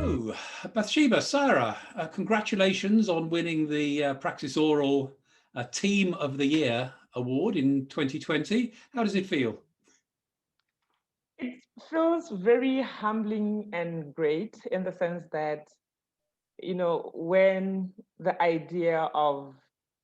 So, Bathsheba, Sara, congratulations on winning the PraxisAuril Team of the Year award in 2020. How does it feel? It feels very humbling and great in the sense that, when the idea of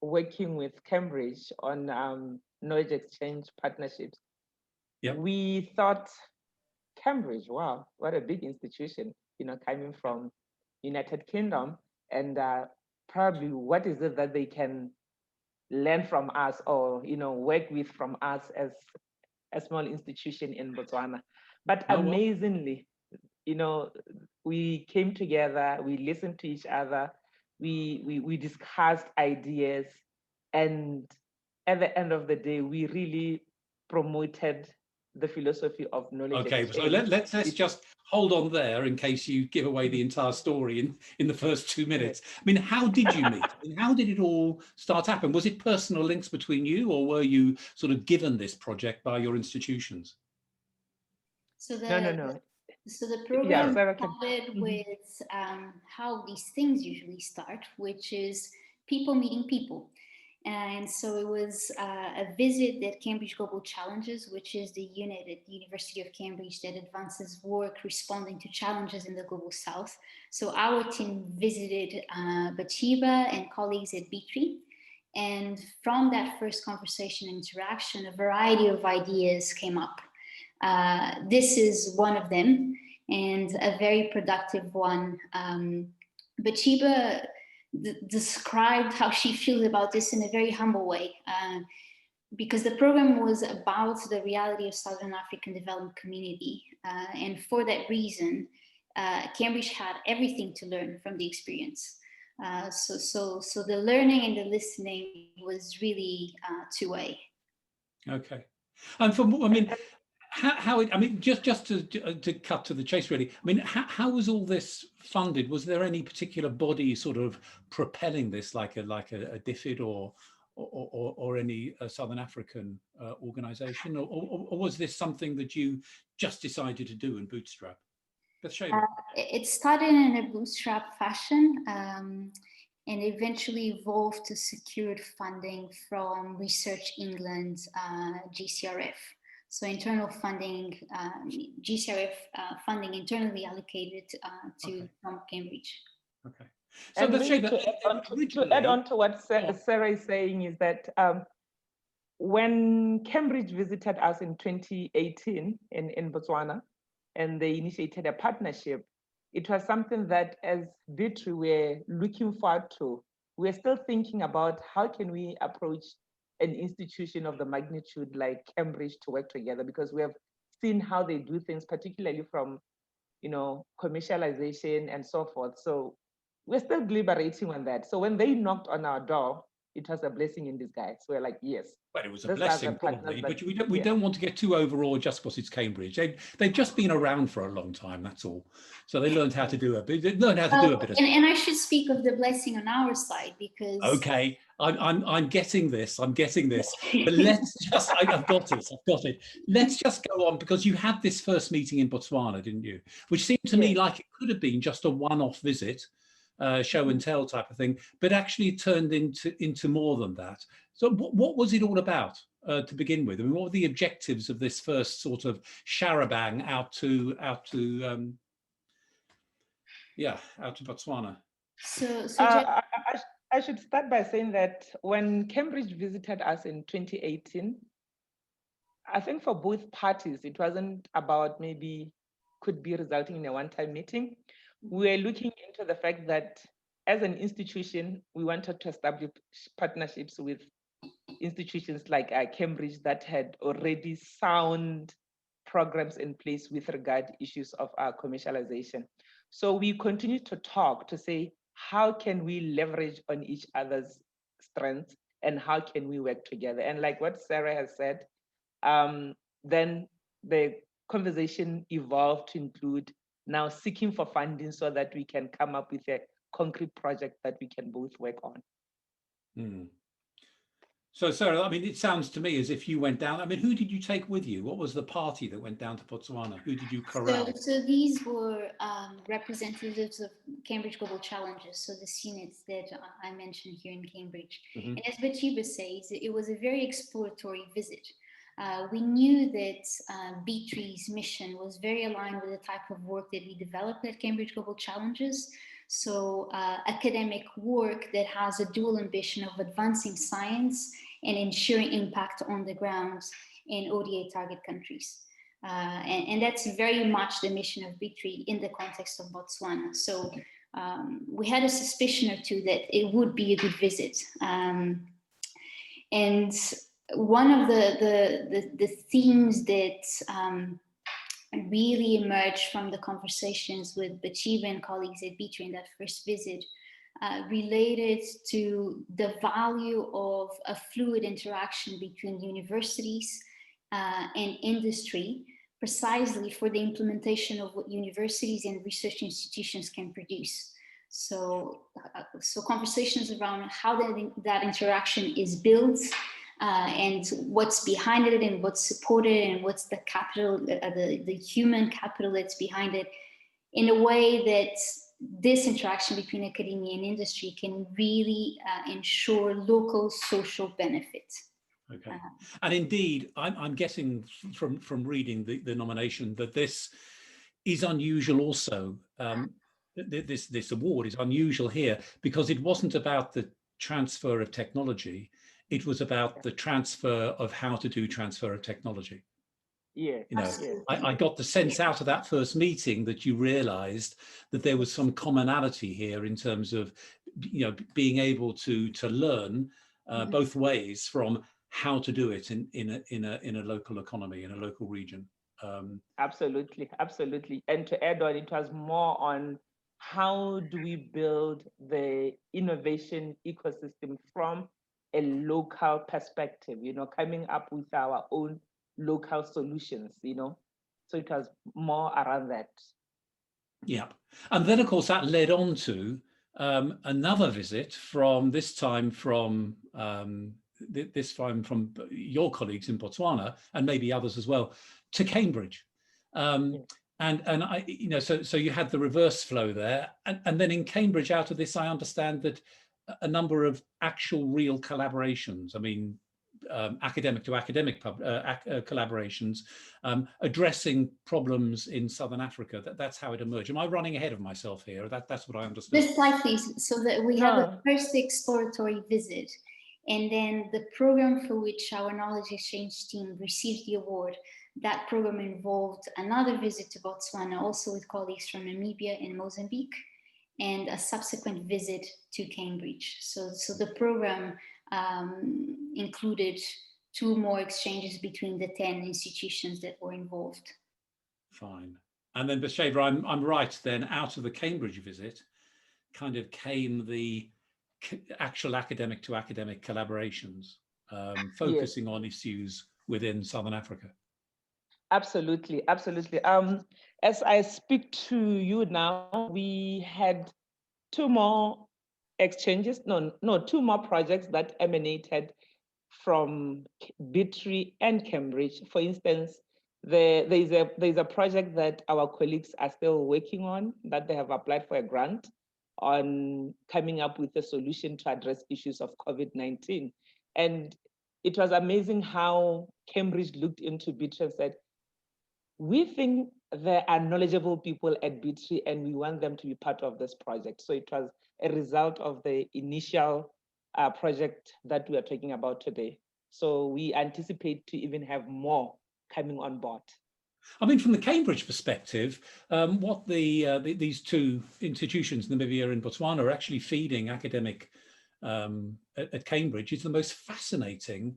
working with Cambridge on knowledge exchange partnerships, Yep. we thought, Cambridge, wow, what a big institution, coming from United Kingdom, and probably what is it that they can learn from us or, work with from us as a small institution in Botswana. But Oh, well. amazingly, we came together, we listened to each other, we discussed ideas, and at the end of the day, we really promoted the philosophy of knowledge Okay, so exchange. let's just hold on there in case you give away the entire story in the first 2 minutes. Yes. I mean, how did you meet? I mean, how did it all start happening? Was it personal links between you, or were you sort of given this project by your institutions? So No. the Yeah, program Sarah started with how these things usually start, which is people meeting people. And so it was a visit at Cambridge Global Challenges, which is the unit at the University of Cambridge that advances work responding to challenges in the Global South. So our team visited Bathsheba and colleagues at B3. And from that first conversation and interaction, a variety of ideas came up. This is one of them, and a very productive one. Bathsheba described how she feels about this in a very humble way, because the program was about the reality of Southern African development community. And for that reason, Cambridge had everything to learn from the experience. So the learning and the listening was really two-way. Okay. And I mean, I mean, just to cut to the chase, really. I mean, how was all this funded? Was there any particular body sort of propelling this, like a DFID or any Southern African organisation, or was this something that you just decided to do and bootstrap? Bathsheba. It started in a bootstrap fashion. And eventually evolved to secured funding from Research England, GCRF. So internal funding, GCRF funding internally allocated from Cambridge. Okay. So and maybe to add on to what Sarah is saying is that when Cambridge visited us in 2018 in Botswana, and they initiated a partnership, it was something that as B3 we're looking forward to. We're still thinking about how can we approach an institution of the magnitude like Cambridge to work together, because we have seen how they do things, particularly from, commercialization and so forth. So we're still deliberating on that. So when they knocked on our door, it was a blessing in disguise. We're like, yes. But it was a blessing, probably. But we yeah. don't want to get too overawed just because it's Cambridge. They've just been around for a long time. That's all. So they learned how to do a bit. They learned how to do a bit of. And I should speak of the blessing on our side because. Okay, I'm getting this. I'm getting this. But let's just. I've got it. I've got it. Let's just go on, because you had this first meeting in Botswana, didn't you? Which seemed to me like it could have been just a one-off visit. Show and tell type of thing, but actually it turned into more than that. So what was it all about to begin with? I mean, what were the objectives of this first sort of charabang out to Botswana? I should start by saying that when Cambridge visited us in 2018, I think for both parties, it wasn't about maybe could be resulting in a one-time meeting. We're looking into the fact that as an institution, we wanted to establish partnerships with institutions like Cambridge that had already sound programs in place with regard to issues of commercialization. So we continue to talk to say, how can we leverage on each other's strengths and how can we work together? And like what Sarah has said, then the conversation evolved to include now seeking for funding so that we can come up with a concrete project that we can both work on. So, Sarah, I mean, it sounds to me as if you went down. I mean, who did you take with you? What was the party that went down to Botswana? Who did you corral? So these were representatives of Cambridge Global Challenges, so the units that I mentioned here in Cambridge. Mm-hmm. And as Bathsheba says, it was a very exploratory visit. We knew that B3's mission was very aligned with the type of work that we developed at Cambridge Global Challenges. So academic work that has a dual ambition of advancing science and ensuring impact on the ground in ODA target countries. And that's very much the mission of B3 in the context of Botswana. So we had a suspicion or two that it would be a good visit. And one of the themes that really emerged from the conversations with Bathsheba and colleagues at B3 in that first visit related to the value of a fluid interaction between universities and industry, precisely for the implementation of what universities and research institutions can produce. So conversations around how that interaction is built, and what's behind it and what's supported and what's the capital, the human capital that's behind it, in a way that this interaction between academia and industry can really ensure local social benefit. Okay. And indeed, I'm guessing from reading the nomination that this is unusual also. This award is unusual here because it wasn't about the transfer of technology. It was about the transfer of how to do transfer of technology. Yeah, you know, I got the sense out of that first meeting that you realized that there was some commonality here in terms of, you know, being able to learn both ways from how to do it in a local economy, in a local region. Absolutely, absolutely. And to add on, it was more on how do we build the innovation ecosystem from a local perspective, you know, coming up with our own local solutions, you know. So it was more around that. Yeah. And then, of course, that led on to another visit from this time from your colleagues in Botswana, and maybe others as well, to Cambridge. And I, you know, so you had the reverse flow there. And then in Cambridge, out of this, I understand that a number of actual real collaborations, I mean, academic to academic collaborations, addressing problems in Southern Africa. That's how it emerged. Am I running ahead of myself here? That's what I understood. Just slightly, so that we have a first exploratory visit, and then the program for which our knowledge exchange team received the award, that program involved another visit to Botswana, also with colleagues from Nambia and Mozambique, and a subsequent visit to Cambridge. So the program included 2 more exchanges between the 10 institutions that were involved. Fine. And then, Bathsheba, I'm right then, out of the Cambridge visit kind of came the actual academic to academic collaborations, focusing on issues within Southern Africa. Absolutely, absolutely. As I speak to you now, we had 2 more exchanges, 2 more projects that emanated from B3 and Cambridge. For instance, there's a project that our colleagues are still working on, that they have applied for a grant on coming up with a solution to address issues of COVID-19. And it was amazing how Cambridge looked into B3 and said, we think there are knowledgeable people at B3 and we want them to be part of this project. So it was a result of the initial project that we are talking about today. So we anticipate to even have more coming on board. I mean, from the Cambridge perspective, what these 2 institutions, Nambia and Botswana, are actually feeding academic at Cambridge is the most fascinating,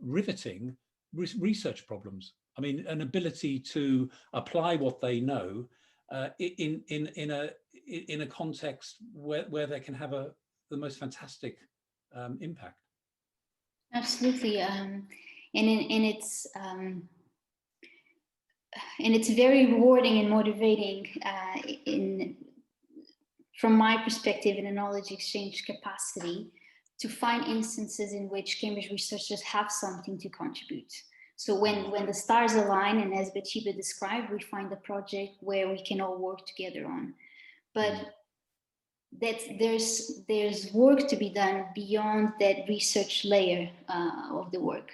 riveting research problems. I mean, an ability to apply what they know in a context where they can have the most fantastic impact. Absolutely, and it's very rewarding and motivating from my perspective in a knowledge exchange capacity to find instances in which Cambridge researchers have something to contribute. So when the stars align, and as Bathsheba described, we find a project where we can all work together on. But there's work to be done beyond that research layer of the work.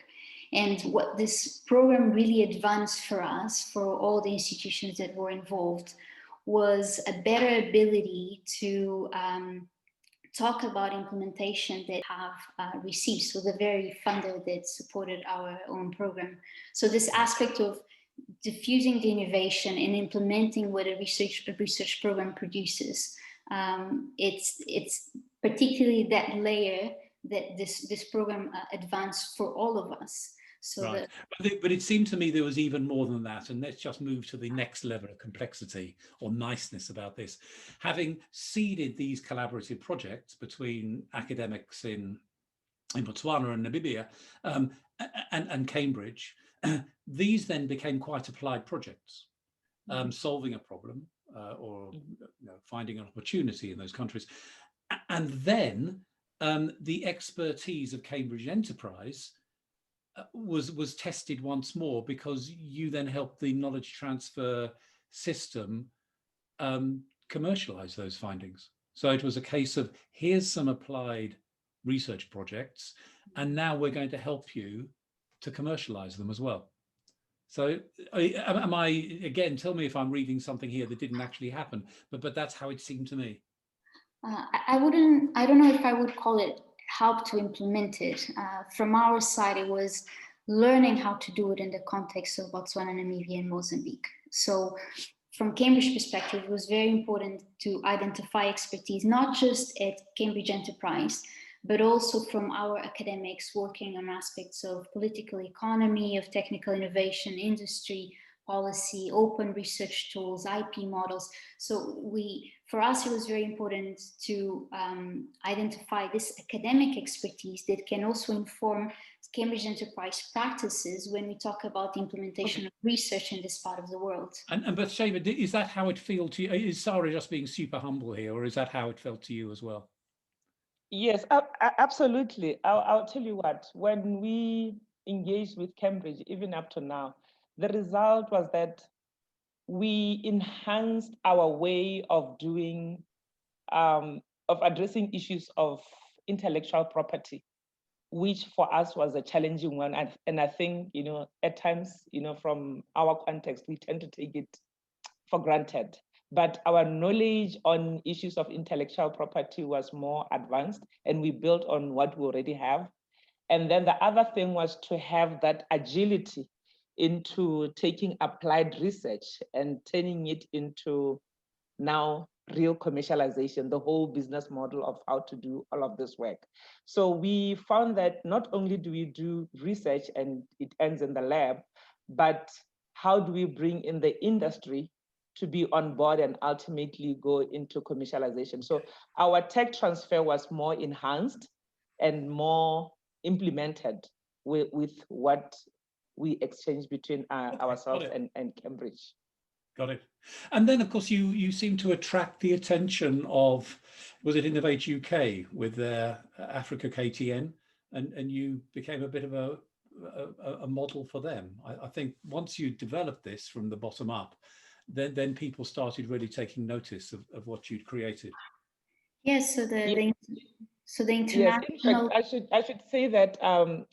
And what this program really advanced for us, for all the institutions that were involved, was a better ability to talk about implementation that have received. So the very funder that supported our own program. So this aspect of diffusing the innovation and implementing what a research program produces, it's particularly that layer that this program advanced for all of us. So right. But it seemed to me there was even more than that. And let's just move to the next level of complexity or niceness about this. Having seeded these collaborative projects between academics in Botswana and Nambia and Cambridge, these then became quite applied projects, solving a problem or finding an opportunity in those countries. And then the expertise of Cambridge Enterprise was tested once more, because you then helped the knowledge transfer system commercialize those findings. So it was a case of, here's some applied research projects, and now we're going to help you to commercialize them as well. So am I, again, tell me if I'm reading something here that didn't actually happen, but that's how it seemed to me. I don't know if I would call it help to implement it. From our side, it was learning how to do it in the context of Botswana, Namibia, and Mozambique. So from Cambridge perspective, it was very important to identify expertise, not just at Cambridge Enterprise, but also from our academics working on aspects of political economy, of technical innovation, industry, policy, open research tools, IP models. So for us, it was very important to identify this academic expertise that can also inform Cambridge Enterprise practices when we talk about the implementation of research in this part of the world. And Bathsheba, is that how it felt to you? Is Sara just being super humble here, or is that how it felt to you as well? Yes, absolutely. I'll tell you what, when we engaged with Cambridge, even up to now, the result was that we enhanced our way of doing, of addressing issues of intellectual property, which for us was a challenging one. And I think, at times, from our context, we tend to take it for granted. But our knowledge on issues of intellectual property was more advanced, and we built on what we already have. And then the other thing was to have that agility into taking applied research and turning it into now real commercialization, the whole business model of how to do all of this work. So we found that not only do we do research and it ends in the lab, but how do we bring in the industry to be on board and ultimately go into commercialization? So our tech transfer was more enhanced and more implemented with what we exchanged between ourselves and Cambridge. Got it. And then, of course, you seem to attract the attention of, was it Innovate UK with their Africa KTN, and you became a bit of a model for them. I think once you developed this from the bottom up, then people started really taking notice of what you'd created. Yes, so the international. Yes, in fact, I should say that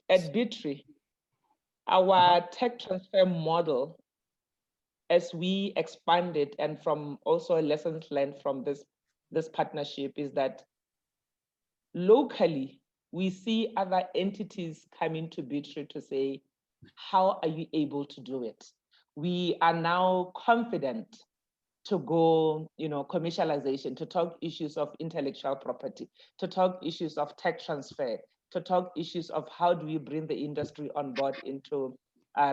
at Bitri, our tech transfer model, as we expanded, and from also lessons learned from this partnership, is that locally we see other entities coming to Bitri to say, how are you able to do it? We are now confident to go, commercialization, to talk issues of intellectual property, to talk issues of tech transfer, to talk issues of how do we bring the industry on board into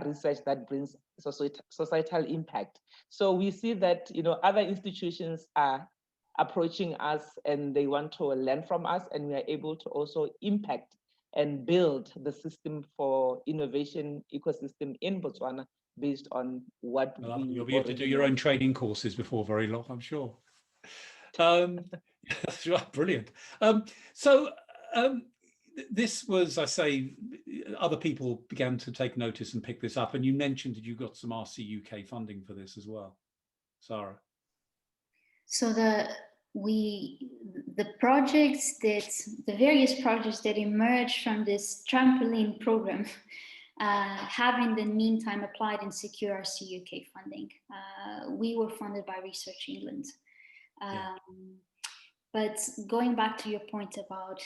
research that brings societal impact. So we see that, other institutions are approaching us and they want to learn from us, and we are able to also impact and build the system for innovation ecosystem in Botswana based on what you'll be able to do your own training courses before very long, I'm sure. That's right, brilliant. So this was, I say, other people began to take notice and pick this up, and you mentioned that you got some RC UK funding for this as well, Sara. So the various projects that emerged from this trampoline program have in the meantime applied and secured RC UK funding. We were funded by Research England. But going back to your point about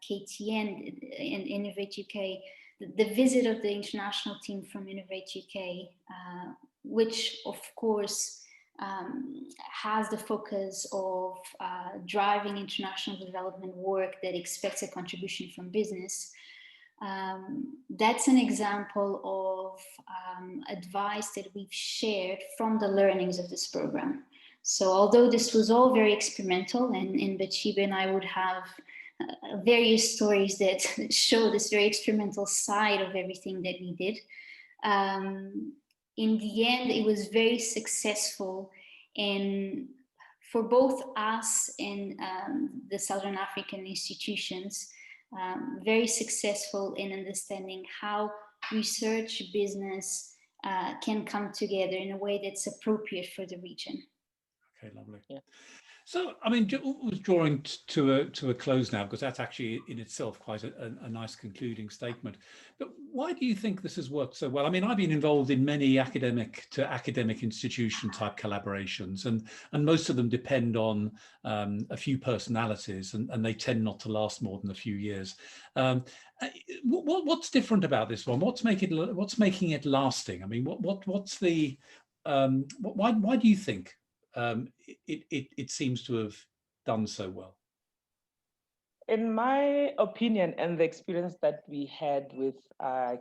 KTN and Innovate UK, the visit of the international team from Innovate UK, which of course has the focus of driving international development work that expects a contribution from business. That's an example of advice that we've shared from the learnings of this program. So although this was all very experimental, and Bathsheba and I would have various stories that show this very experimental side of everything that we did, in the end, it was very successful for both us and the Southern African institutions, very successful in understanding how research business can come together in a way that's appropriate for the region. Okay, lovely. Yeah. So, I mean, was drawing to a close now, because that's actually in itself quite a nice concluding statement. But why do you think this has worked so well? I mean, I've been involved in many academic to academic institution type collaborations, and most of them depend on a few personalities, and they tend not to last more than a few years. What's different about this one? What's making it lasting? I mean, what's the why do you think it seems to have done so well? In my opinion, and the experience that we had with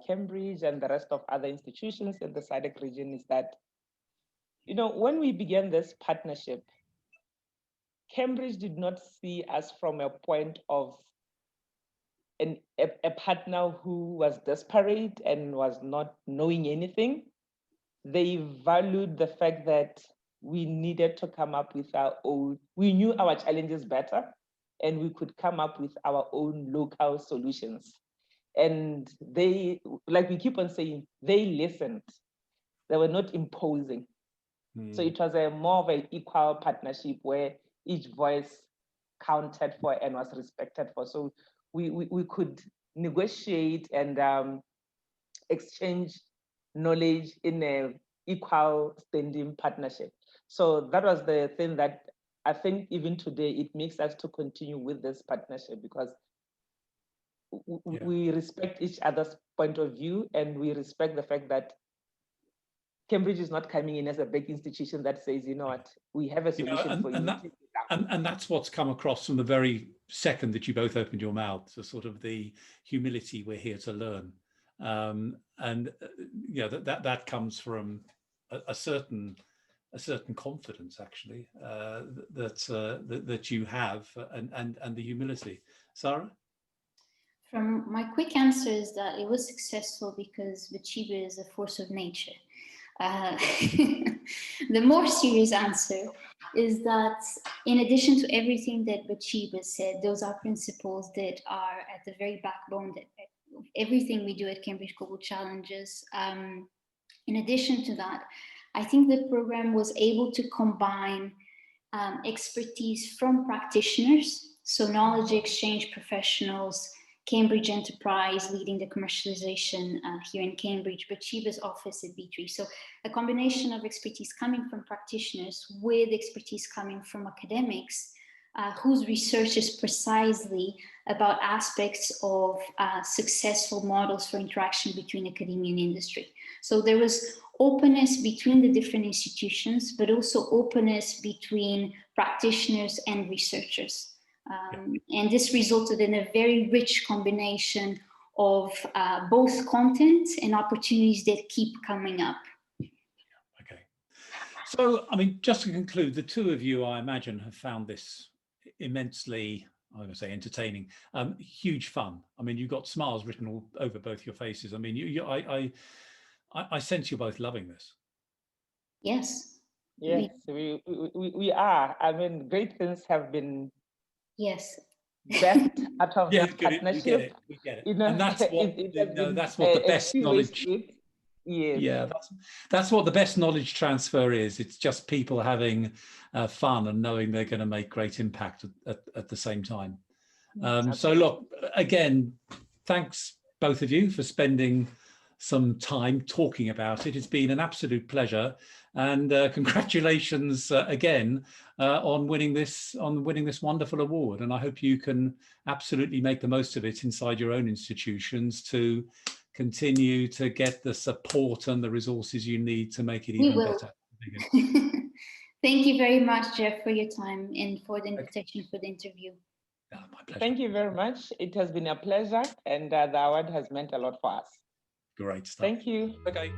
Cambridge and the rest of other institutions in the SADC region, is that, you know, when we began this partnership, Cambridge did not see us from a point of a partner who was desperate and was not knowing anything. They valued the fact that we needed to come up with our own, we knew our challenges better, and we could come up with our own local solutions. And they, like we keep on saying, they listened. They were not imposing. So it was a more of an equal partnership where each voice counted for and was respected for. So we could negotiate and exchange knowledge in an equal standing partnership. So that was the thing that I think even today it makes us to continue with this partnership, because we respect each other's point of view, and we respect the fact that Cambridge is not coming in as a big institution that says, you know what, we have a solution for you. And that's what's come across from the very second that you both opened your mouth, so sort of the humility, we're here to learn. Yeah, that comes from a certain confidence, actually, that you have, and the humility. Sara? From my quick answer is that it was successful because Bathsheba is a force of nature. The more serious answer is that in addition to everything that Bathsheba said, those are principles that are at the very backbone of everything we do at Cambridge Global Challenges. In addition to that, I think the program was able to combine expertise from practitioners, so knowledge exchange professionals, Cambridge Enterprise leading the commercialization here in Cambridge, Bathsheba's office at B3. So a combination of expertise coming from practitioners with expertise coming from academics whose research is precisely about aspects of successful models for interaction between academia and industry. So there was openness between the different institutions, but also openness between practitioners and researchers. And this resulted in a very rich combination of both content and opportunities that keep coming up. Okay. So, I mean, just to conclude, the two of you, I imagine, have found this immensely, I'm going to say entertaining, huge fun. I mean, you've got smiles written all over both your faces. I mean, I sense you're both loving this. Yes. Yes, we are. I mean, great things have been. Yes. best out of Yeah, this we partnership. we get it. You know, And that's what, that's what the best knowledge. Yes. Yeah, that's what the best knowledge transfer is. It's just people having fun and knowing they're going to make great impact at the same time. So look, again, thanks both of you for spending some time talking about it. It's been an absolute pleasure, and congratulations again on winning this wonderful award. And I hope you can absolutely make the most of it inside your own institutions to continue to get the support and the resources you need to make it even better. Thank you very much, Jeff, for your time and for the invitation for the interview. Oh, my pleasure. Thank you very much. It has been a pleasure, and the award has meant a lot for us. Great stuff. Thank you. Okay.